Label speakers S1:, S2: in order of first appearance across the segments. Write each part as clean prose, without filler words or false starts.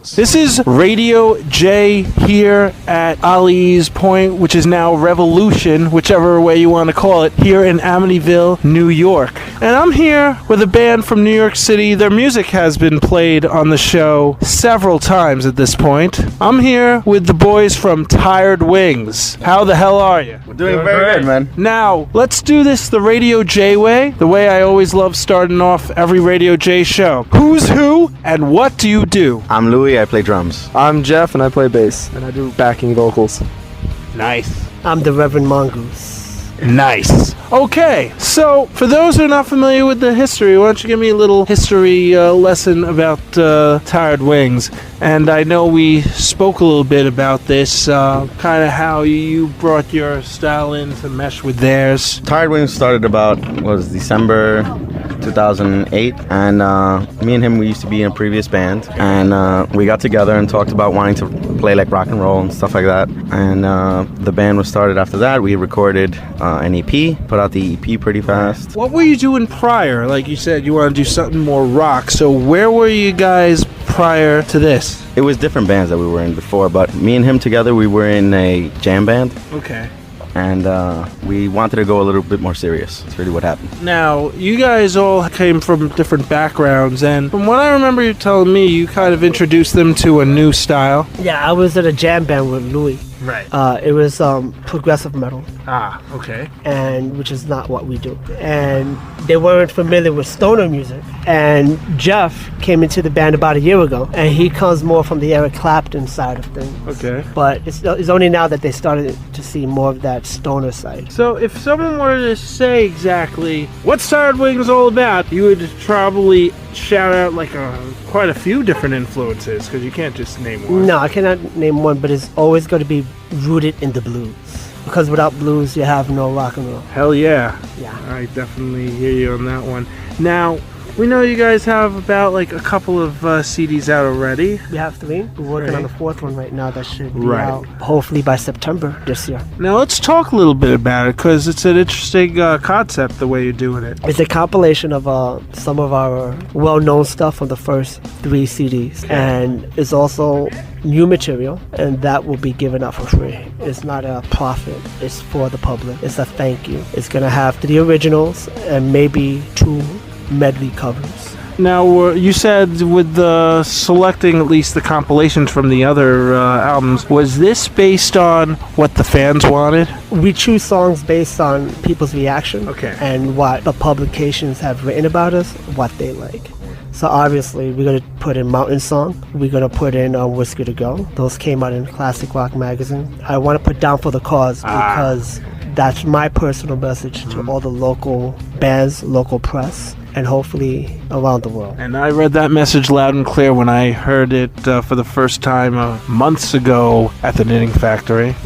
S1: Wings. This is Radio J here at Ali's Point, which is now Revolution, whichever way you want to call it, here in Amityville, New York. And I'm here with a band from New York City. Their music has been played on the show several times at this point. I'm here with the boys from Tired Wings. How the hell are you?
S2: We're doing very good, man.
S1: Now, let's do this the Radio J way, the way I always love starting off every Radio J show. Who's who, and what do you do?
S2: I'm Louis, I play drums.
S3: I'm Jeff, and I play bass, and I do backing vocals.
S1: Nice.
S4: I'm the Reverend Mongoose.
S1: Nice. Okay, so for those who are not familiar with the history, why don't you give me a little history lesson about Tired Wings? And I know we spoke a little bit about this, kind of how you brought your style in to mesh with theirs.
S2: Tired Wings started about, December 2008, and me and him, we used to be in a previous band, and we got together and talked about wanting to play like rock and roll and stuff like that, and the band was started after that. We recorded an EP, put out the EP pretty fast.
S1: What were you doing prior? Like you said, you want to do something more rock, so where were you guys prior to this?
S2: It was different bands that we were in before, but me and him together, we were in a jam band.
S1: Okay.
S2: And we wanted to go a little bit more serious. That's really what happened.
S1: Now, you guys all came from different backgrounds, and from what I remember you telling me, you kind of introduced them to a new style.
S4: Yeah, I was in a jam band with Louis.
S1: Right.
S4: It was progressive metal,
S1: Ah, okay.
S4: and which is not what we do. And they weren't familiar with stoner music. And Jeff came into the band about a year ago, and he comes more from the Eric Clapton side of things.
S1: Okay.
S4: But it's only now that they started to see more of that stoner side.
S1: So if someone were to say exactly what's Tired Wings all about, you would probably shout out like quite a few different influences, because you can't just name one.
S4: No, I cannot name one, but it's always going to be rooted in the blues. Because without blues, you have no rock and roll.
S1: Hell yeah.
S4: Yeah.
S1: I definitely hear you on that one. Now, we know you guys have about like a couple of CDs out already.
S4: We have 3. We're working on the 4th one right now that should be
S1: Right.
S4: out hopefully by September this year.
S1: Now let's talk a little bit about it, because it's an interesting concept the way you're doing it.
S4: It's a compilation of some of our well-known stuff from the first 3 CDs. And it's also new material, and that will be given out for free. It's not a profit, it's for the public. It's a thank you. It's going to have 3 originals and maybe 2 medley covers.
S1: Now, you said with the selecting at least the compilations from the other albums, was this based on what the fans wanted?
S4: We choose songs based on people's reaction
S1: Okay.
S4: and what the publications have written about us, what they like. So obviously, we're going to put in Mountain Song. We're going to put in Whisker to Go. Those came out in Classic Rock magazine. I want to put Down for the Cause because that's my personal message to all the local bands, local press, and hopefully around the world.
S1: And I read that message loud and clear when I heard it for the first time months ago at the Knitting Factory.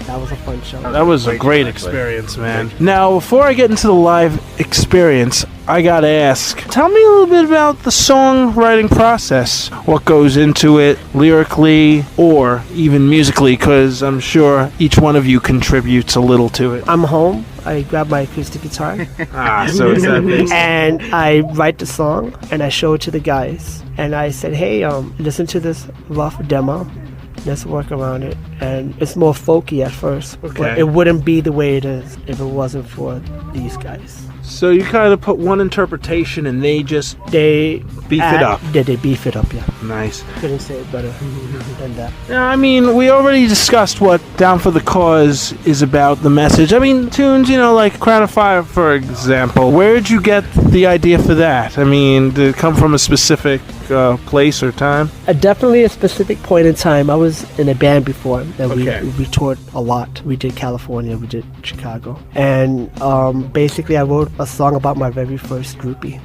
S4: That was a fun show.
S1: That was a great experience, man. Now, before I get into the live experience, I gotta ask, tell me a little bit about the songwriting process. What goes into it lyrically or even musically, because I'm sure each one of you contributes a little to it.
S4: I'm home. I grab my acoustic guitar
S1: So it's that basic.
S4: and I write the song and I show it to the guys. And I said, hey, listen to this rough demo. Let's work around it. And it's more folky at first,
S1: Okay.
S4: but it wouldn't be the way it is if it wasn't for these guys.
S1: So you kind of put one interpretation and they just
S4: They
S1: beef it up.
S4: They beef it up, yeah.
S1: Nice.
S4: Couldn't say it better than that.
S1: Yeah, I mean, we already discussed what Down for the Cause is about, the message. I mean, tunes, like Crown of Fire, for example. Where did you get the idea for that? I mean, did it come from a specific place or time?
S4: Definitely a specific point in time. I was in a band before, and
S1: Okay.
S4: we toured a lot. We did California, we did Chicago. And basically I wrote a song about my very first groupie.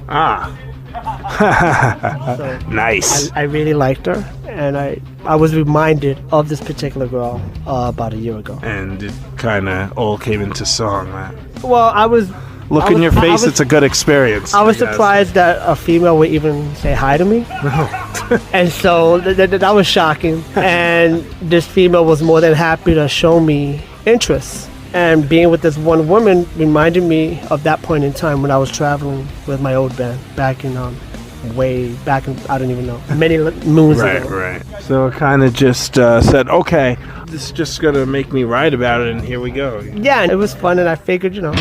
S4: So
S1: Nice.
S4: I really liked her, and I was reminded of this particular girl about a year ago.
S1: And it kind of all came into song, man.
S4: Well, I was
S1: Look
S4: I
S1: in
S4: was-
S1: your
S4: I
S1: face,
S4: was-
S1: it's a good experience.
S4: I was
S1: Yes.
S4: surprised that a female would even say hi to me. And so that was shocking. And this female was more than happy to show me interest. And being with this one woman reminded me of that point in time when I was traveling with my old band back in way back in, I don't even know, many moons
S1: Right,
S4: ago.
S1: right. So it kind of just said, okay, this is just going to make me write about it, and here we go.
S4: Yeah, and it was fun, and I figured, you know.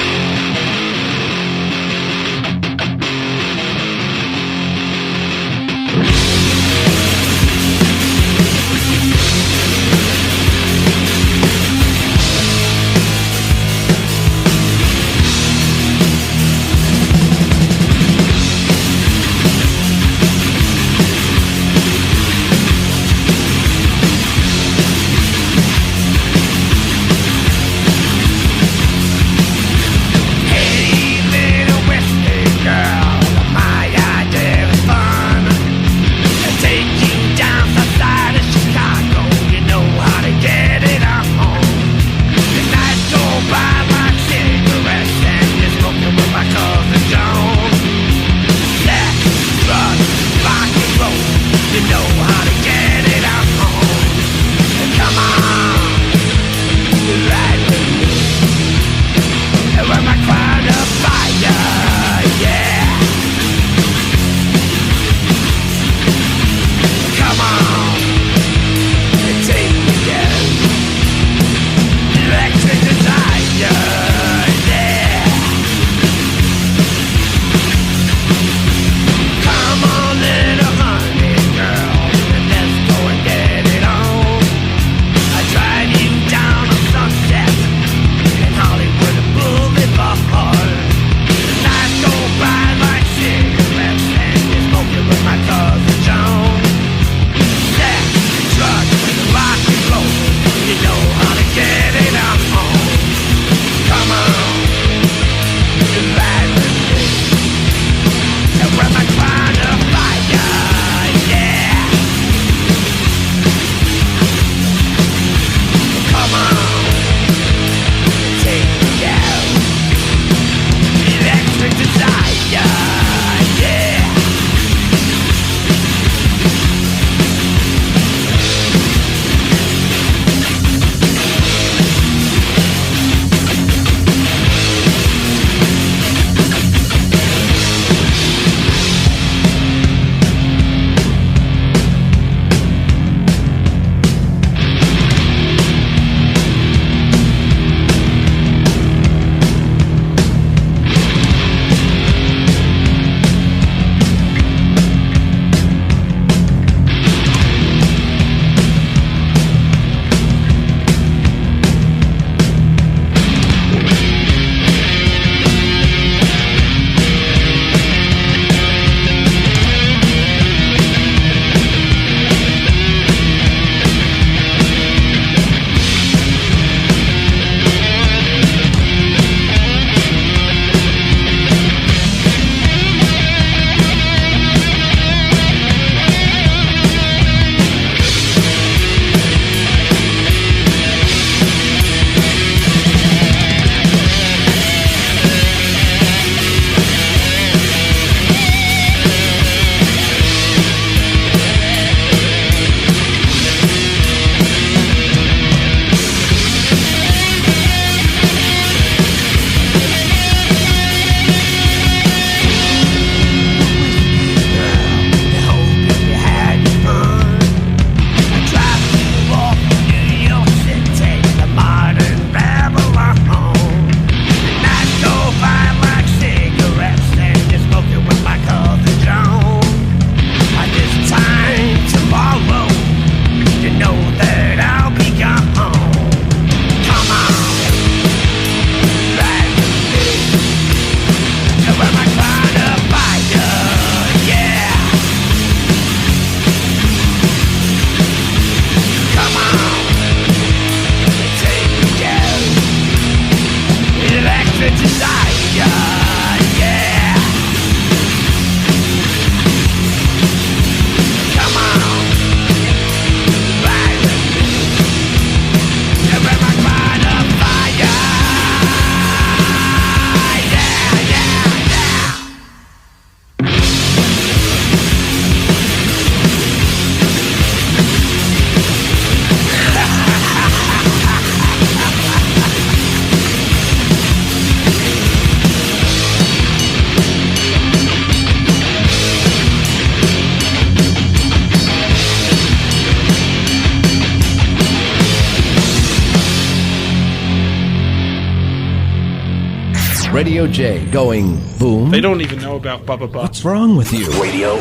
S5: Radio J going boom.
S1: They don't even know about Bubba Buck.
S5: What's wrong with you? Radio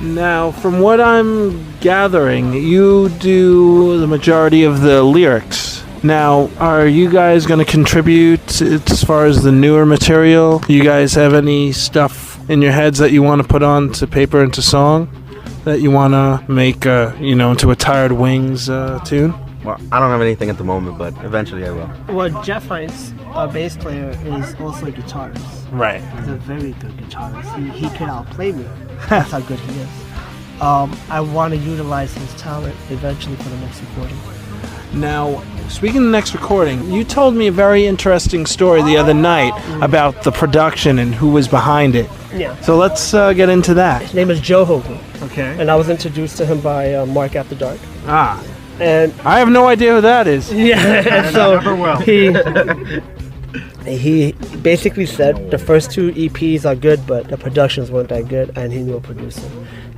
S1: Now, from what I'm gathering, you do the majority of the lyrics. Now, are you guys going to contribute as far as the newer material? You guys have any stuff in your heads that you want to put on to paper into song? That you want to make, into a Tired Wings tune?
S2: Well, I don't have anything at the moment, but eventually I will.
S4: Well, Jeff Hines, our bass player, is also a guitarist.
S1: Right.
S4: He's a very good guitarist. He could outplay me. That's how good he is. I want to utilize his talent eventually for the next recording.
S1: Now, speaking of the next recording, you told me a very interesting story the other night about the production and who was behind it.
S4: Yeah.
S1: So let's get into that.
S4: His name is Joe Hogan,
S1: Okay.
S4: and I was introduced to him by Mark After Dark.
S1: Ah,
S4: And
S1: I have no idea who that is.
S4: yeah, and so he basically said the first two EPs are good, but the productions weren't that good, and he knew a producer.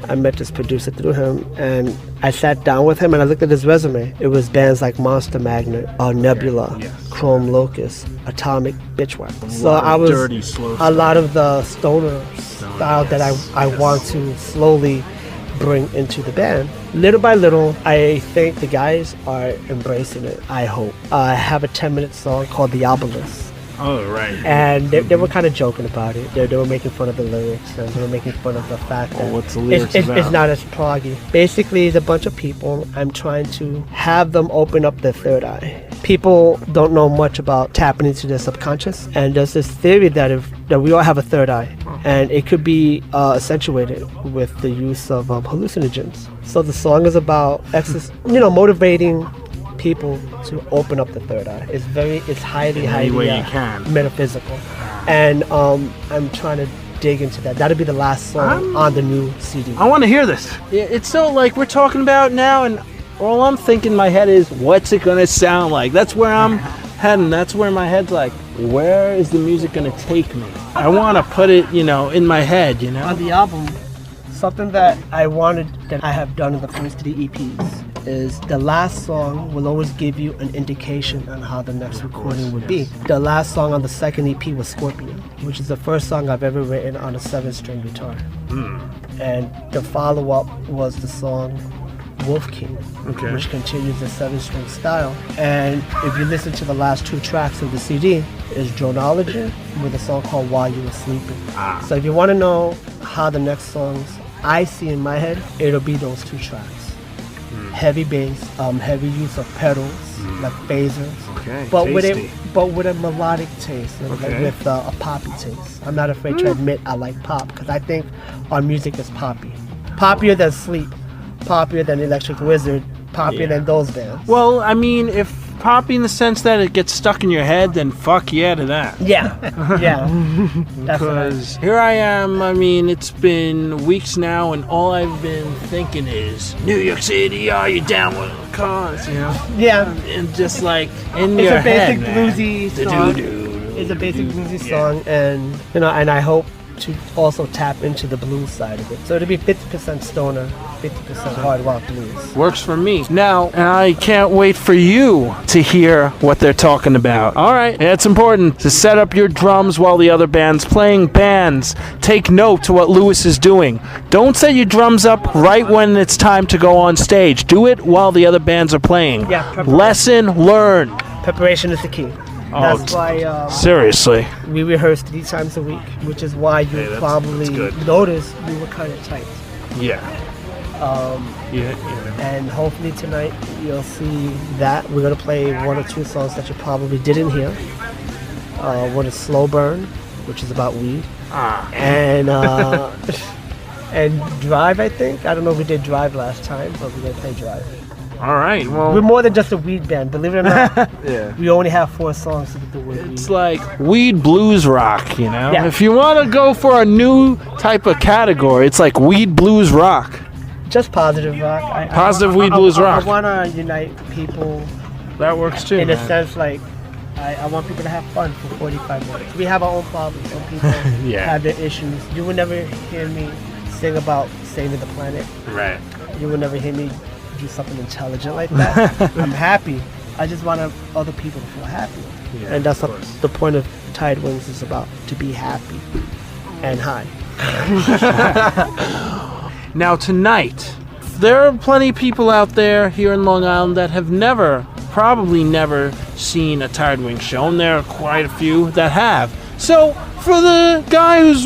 S4: I met this producer through him, and I sat down with him and I looked at his resume. It was bands like Monster Magnet, Nebula, Chrome Locust, Atomic Bitchwhack. So I was
S1: dirty, slow
S4: a lot of the stoner style that I want to slowly bring into the band. Little by little, I think the guys are embracing it, I hope. I have a 10-minute song called The Obelisk.
S1: Oh, right.
S4: And they were kind of joking about it. They were making fun of the lyrics, and they were making fun of the fact that
S1: what's the lyrics about?
S4: It's not as proggy. Basically, it's a bunch of people. I'm trying to have them open up their third eye. People don't know much about tapping into their subconscious, and there's this theory that we all have a third eye, and it could be accentuated with the use of hallucinogens. So the song is about motivating people to open up the third eye. It's highly
S1: way you can.
S4: metaphysical, and I'm trying to dig into that. That'll be the last song on the new CD.
S1: I want to hear this. It's so like we're talking about now, and all I'm thinking in my head is, what's it going to sound like? That's where I'm heading. That's where my head's like, where is the music going to take me? I want to put it, in my head,
S4: On the album, something that I wanted that I have done in the first 3 EPs is the last song will always give you an indication on how the next recording would be. The last song on the second EP was Scorpion, which is the first song I've ever written on a 7-string guitar. And the follow-up was the song Wolf King, which continues the 7-string style. And if you listen to the last 2 tracks of the CD, is Dronology with a song called While You Were Sleeping. So if you want to know how the next songs I see in my head, it'll be those 2 tracks. Heavy bass, heavy use of pedals, like phasers, but with a melodic taste, with a poppy taste. I'm not afraid to admit I like pop, because I think our music is poppy. Poppier than Sleep, poppier than Electric Wizard, poppier than those bands.
S1: Well, I mean, if poppy in the sense that it gets stuck in your head, then fuck yeah to that.
S4: Yeah, yeah.
S1: Because here I am, I mean, it's been weeks now, and all I've been thinking is, New York City, are you down with the cause,
S4: Yeah.
S1: And just like, in
S4: It's
S1: your
S4: a basic
S1: head, man.
S4: bluesy song. It's a basic bluesy song, and and I hope to also tap into the blues side of it. So it'll be 50% stoner, 50% hard rock blues.
S1: Works for me. Now, I can't wait for you to hear what they're talking about. All right, it's important to set up your drums while the other band's playing. Bands, take note to what Lewis is doing. Don't set your drums up right when it's time to go on stage. Do it while the other bands are playing.
S4: Yeah, preparation.
S1: Lesson learned.
S4: Preparation is the key. That's why
S1: Seriously.
S4: we rehearse 3 times a week, which is why you probably notice we were kind of tight.
S1: Yeah.
S4: And hopefully tonight you'll see that. We're going to play 1 or 2 songs that you probably didn't hear. One is Slow Burn, which is about weed. And and Drive, I think. I don't know if we did Drive last time, but we're going to play Drive.
S1: All right, well,
S4: We're more than just a weed band, believe it or not.
S1: yeah.
S4: We only have 4 songs to get the word weed.
S1: It's like weed blues rock,
S4: Yeah.
S1: If you want to go for a new type of category, it's like weed blues rock.
S4: Just positive rock.
S1: Positive weed blues rock.
S4: I want to unite people
S1: That works too.
S4: in a
S1: man.
S4: sense, like, I want people to have fun for 45 minutes. We have our own problems. Some people have their issues. You will never hear me sing about saving the planet.
S1: Right.
S4: You will never hear me do something intelligent like that. I'm happy I just want other people to feel happy.
S1: Yeah,
S4: And that's
S1: of
S4: what
S1: course.
S4: the point of Tired Wings is about, to be happy and high.
S1: Now tonight, there are plenty of people out there here in Long Island that have probably never seen a Tired Wings show, and there are quite a few that have. So, for the guy who's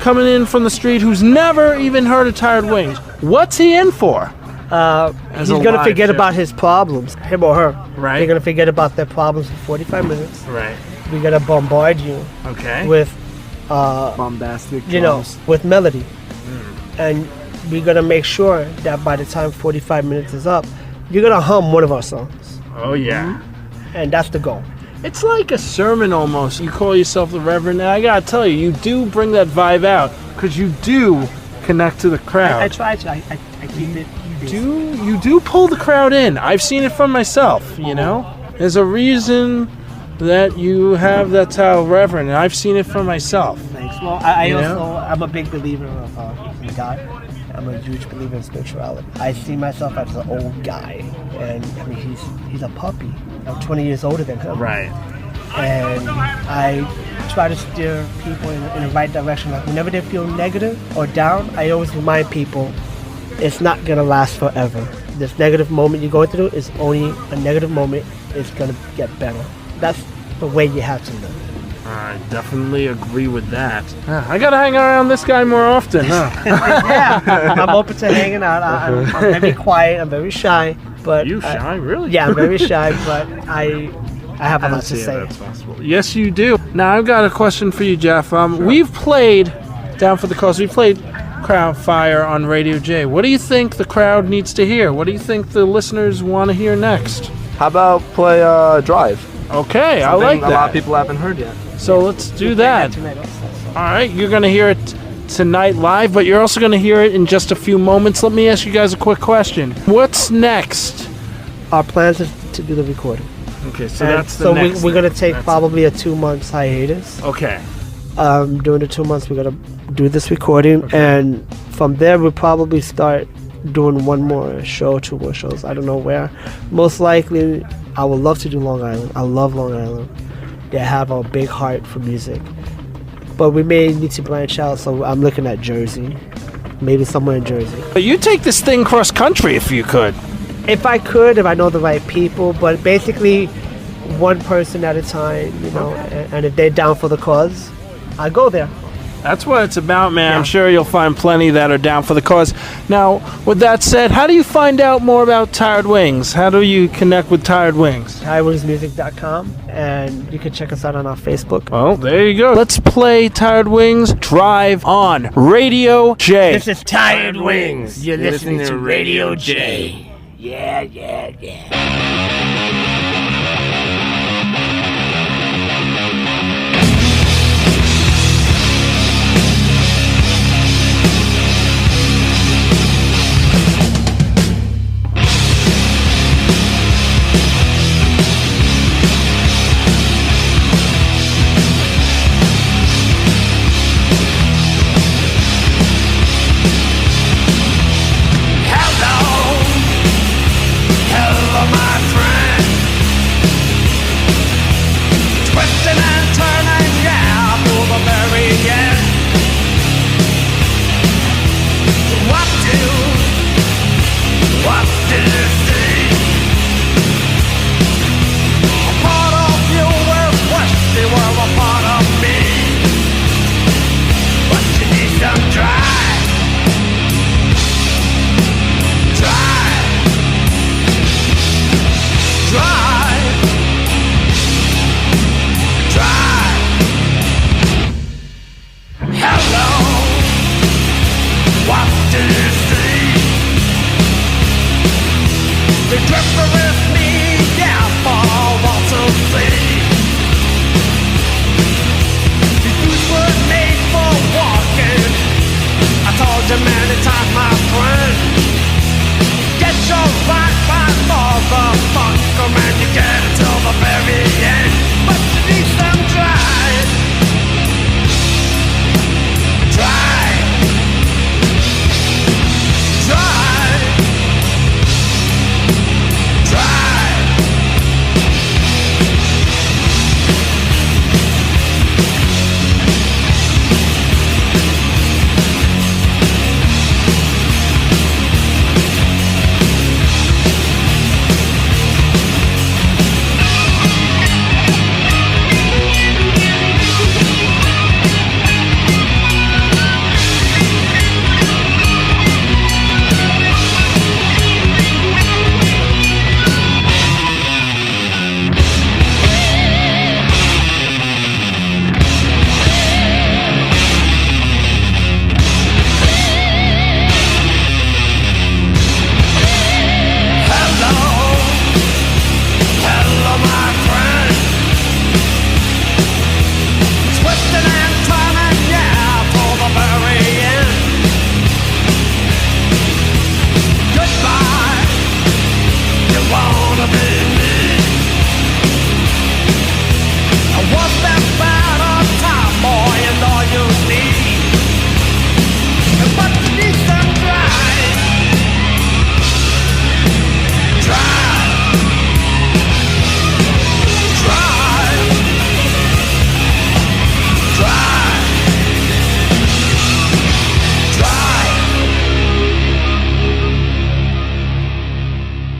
S1: coming in from the street, who's never even heard of Tired Wings, what's he in for?
S4: He's
S1: a
S4: going to
S1: live
S4: forget
S1: show.
S4: about his problems, him or her.
S1: Right.
S4: They're going to forget about their problems for 45 minutes.
S1: Right.
S4: We're going to bombard you
S1: Okay.
S4: with,
S3: Bombastic
S4: you know,
S3: drums.
S4: with melody. And we're going to make sure that by the time 45 minutes is up, you're going to hum one of our songs.
S1: Oh, yeah.
S4: And that's the goal.
S1: It's like a sermon almost. You call yourself the Reverend, and I gotta tell you, you do bring that vibe out, because you do connect to the crowd.
S4: I try to. I keep it.
S1: You do pull the crowd in. I've seen it from myself, you know? There's a reason that you have that title Reverend, and I've seen it for myself.
S4: Thanks. Well, I
S1: You
S4: also,
S1: know?
S4: I'm a big believer of in God. I'm a huge believer in spirituality. I see myself as an old guy, and I mean, he's a puppy. I'm 20 years older than him.
S1: Right.
S4: And I try to steer people in the right direction. Like whenever they feel negative or down, I always remind people it's not gonna last forever. This negative moment you're going through is only a negative moment. It's gonna get better. That's the way you have to live.
S1: I definitely agree with that. I gotta hang around this guy more often, huh?
S4: Yeah, I'm open to hanging out. I'm very quiet. I'm very shy. But
S1: You shy, really?
S4: Yeah, I'm very shy, but I have a
S1: I don't
S4: lot to
S1: see how
S4: say.
S1: that's possible. Yes, you do. Now, I've got a question for you, Jeff. We've played Down for the Cause. We played Crowd Fire on Radio J. What do you think the crowd needs to hear? What do you think the listeners want to hear next?
S3: How about play Drive?
S1: Okay, I
S3: Something
S1: like
S3: a lot of
S1: that.
S3: people haven't heard yet.
S1: So let's do that. All right, you're going to hear it tonight live, but you're also going to hear it in just a few moments. Let me ask you guys a quick question. What's next?
S4: Our plans is to do the recording.
S1: Okay, so
S4: And
S1: that's the
S4: so
S1: next
S4: we're going to
S1: thing.
S4: take probably a 2 months hiatus.
S1: Okay.
S4: During the 2 months, we're going to do this recording. And from there, we'll probably start doing one more show, 2 more shows. I don't know where. Most likely, I would love to do Long Island. I love Long Island. They have a big heart for music. But we may need to branch out, so I'm looking at Jersey. Maybe somewhere in Jersey.
S1: But you take this thing cross country if you could.
S4: If I could, if I know the right people, but basically one person at a time, you know, and if they're down for the cause, I go there.
S1: That's what it's about, man.
S4: Yeah.
S1: I'm sure you'll find plenty that are down for the cause. Now, with that said, how do you find out more about Tired Wings? How do you connect with Tired Wings?
S4: TiredWingsMusic.com, and you can check us out on our Facebook.
S1: Well, there you go. Let's play Tired Wings Drive on Radio J.
S4: This is Tired Wings. You're listening to Radio J. Yeah, yeah, yeah.
S6: Drive. gonna be me. What's that bad on time, boy, is all you need. But you need some drive. Drive. Drive. Drive. Drive.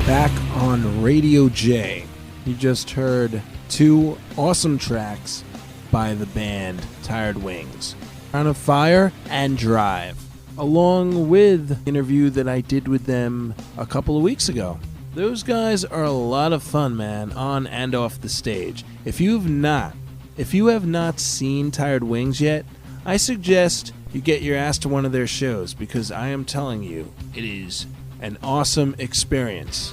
S7: Back on Radio J, you just heard two awesome tracks by the band Tired Wings, On a Fire and Drive, along with the interview that I did with them a couple of weeks ago. Those guys are a lot of fun, man, on and off the stage. If you have not seen Tired Wings yet, I suggest you get your ass to one of their shows, because I am telling you, it is an awesome experience.